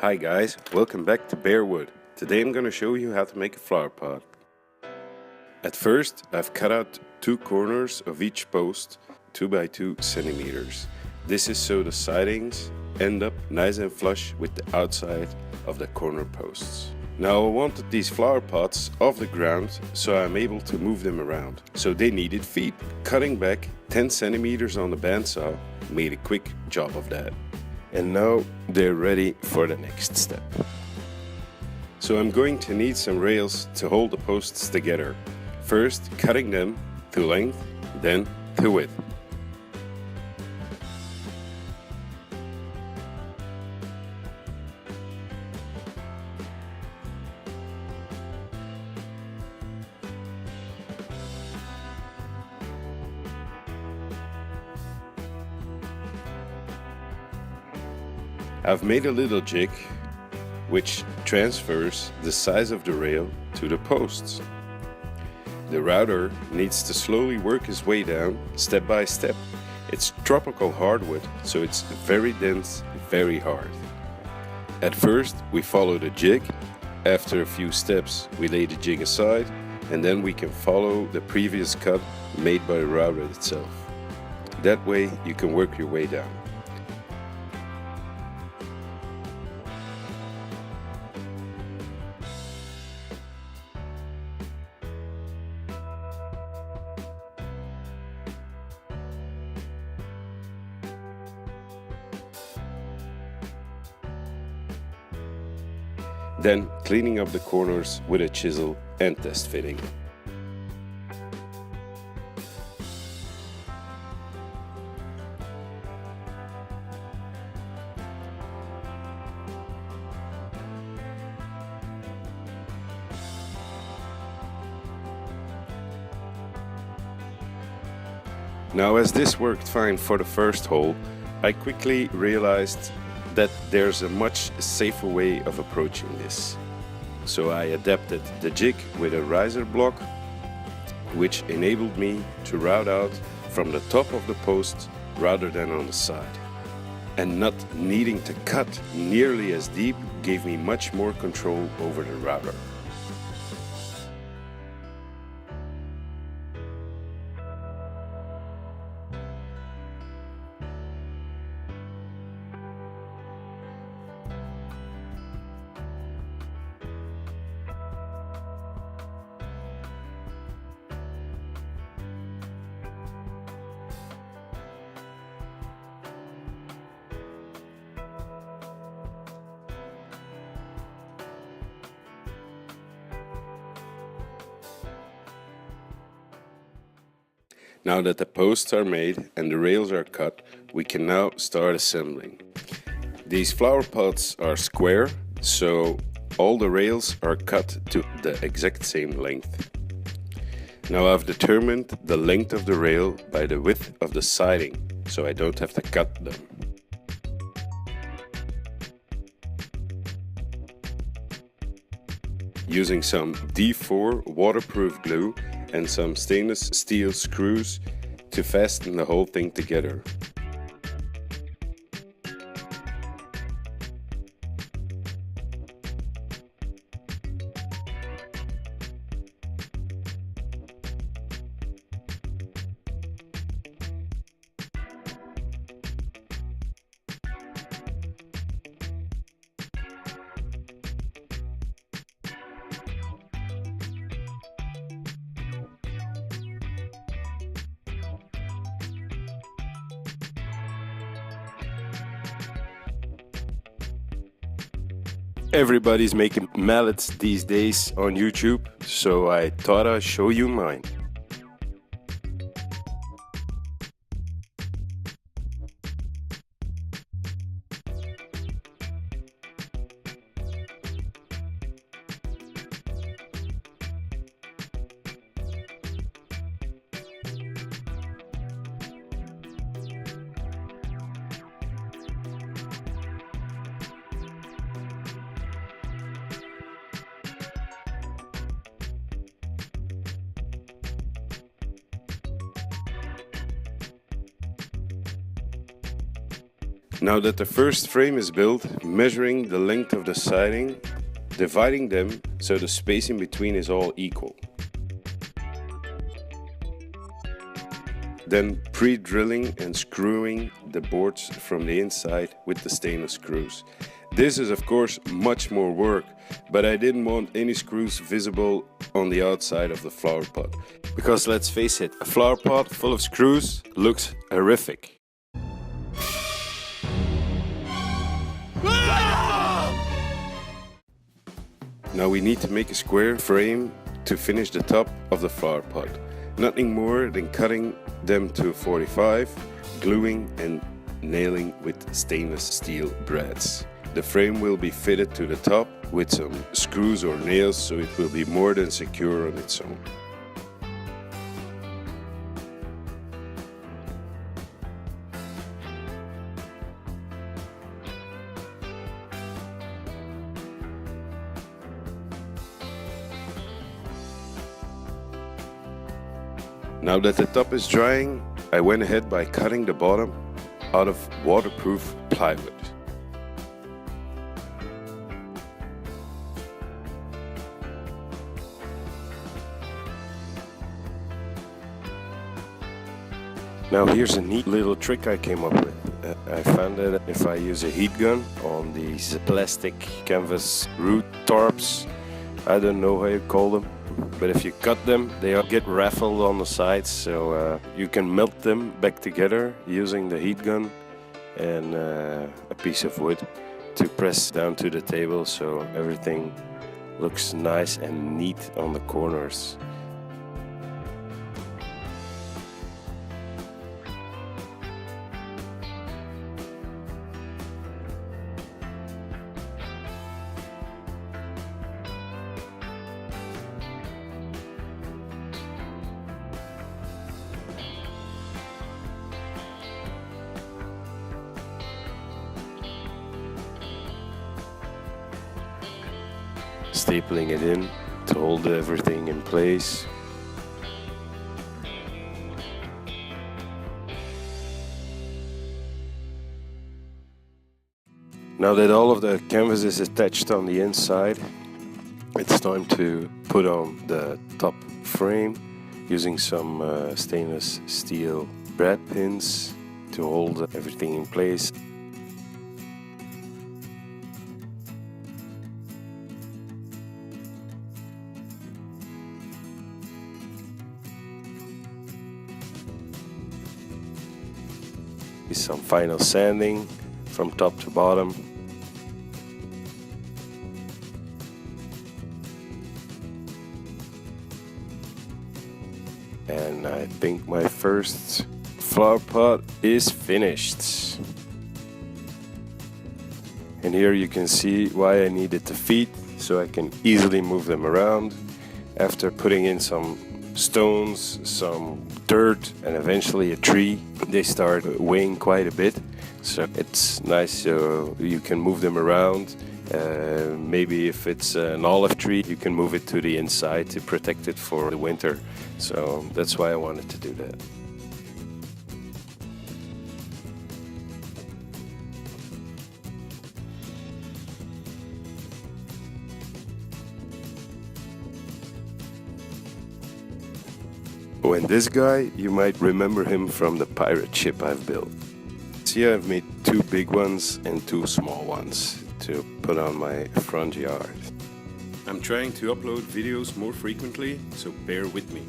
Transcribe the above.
Hi guys, welcome back to Bare Wood. Today I'm going to show you how to make a flower pot. At first I've cut out 2 corners of each post 2 by 2 centimeters. This is so the sidings end up nice and flush with the outside of the corner posts. Now I wanted these flower pots off the ground so I'm able to move them around. So they needed feet. Cutting back 10 centimeters on the bandsaw made a quick job of that. And now they're ready for the next step. So I'm going to need some rails to hold the posts together. First cutting them to length, then to width. I've made a little jig which transfers the size of the rail to the posts. The router needs to slowly work his way down step by step. It's tropical hardwood, so it's very dense, very hard. At first we follow the jig. After a few steps we lay the jig aside, and then we can follow the previous cut made by the router itself. That way you can work your way down. Then cleaning up the corners with a chisel and test fitting. Now, as this worked fine for the first hole, I quickly realized that there's a much safer way of approaching this. So I adapted the jig with a riser block, which enabled me to route out from the top of the post rather than on the side. And not needing to cut nearly as deep gave me much more control over the router. Now that the posts are made and the rails are cut, we can now start assembling. These flower pots are square, so all the rails are cut to the exact same length. Now I've determined the length of the rail by the width of the siding, so I don't have to cut them. Using some D4 waterproof glue and some stainless steel screws to fasten the whole thing together. Everybody's making mallets these days on YouTube, so I thought I'd show you mine. Now that the first frame is built, measuring the length of the siding, dividing them so the space in between is all equal. Then pre-drilling and screwing the boards from the inside with the stainless screws. This is of course much more work, but I didn't want any screws visible on the outside of the flower pot. Because let's face it, a flower pot full of screws looks horrific. Now we need to make a square frame to finish the top of the flower pot. Nothing more than cutting them to 45, gluing and nailing with stainless steel brads. The frame will be fitted to the top with some screws or nails, so it will be more than secure on its own. Now that the top is drying, I went ahead by cutting the bottom out of waterproof plywood. Now here's a neat little trick I came up with. I found that if I use a heat gun on these plastic canvas root tarps, I don't know how you call them, but if you cut them, they all get raffled on the sides, so you can melt them back together using the heat gun and a piece of wood to press down to the table, so everything looks nice and neat on the corners. Stapling it in to hold everything in place. Now that all of the canvas is attached on the inside, it's time to put on the top frame using some stainless steel brad pins to hold everything in place. Some final sanding from top to bottom. And I think my first flower pot is finished. And here you can see why I needed the feet, so I can easily move them around. After putting in some stones, some dirt and eventually a tree, they start weighing quite a bit, so it's nice so you can move them around. Maybe if it's an olive tree, you can move it to the inside to protect it for the winter, so that's why I wanted to do that. And this guy, you might remember him from the pirate ship I've built. See, I've made 2 big ones and 2 small ones to put on my front yard. I'm trying to upload videos more frequently, so bear with me.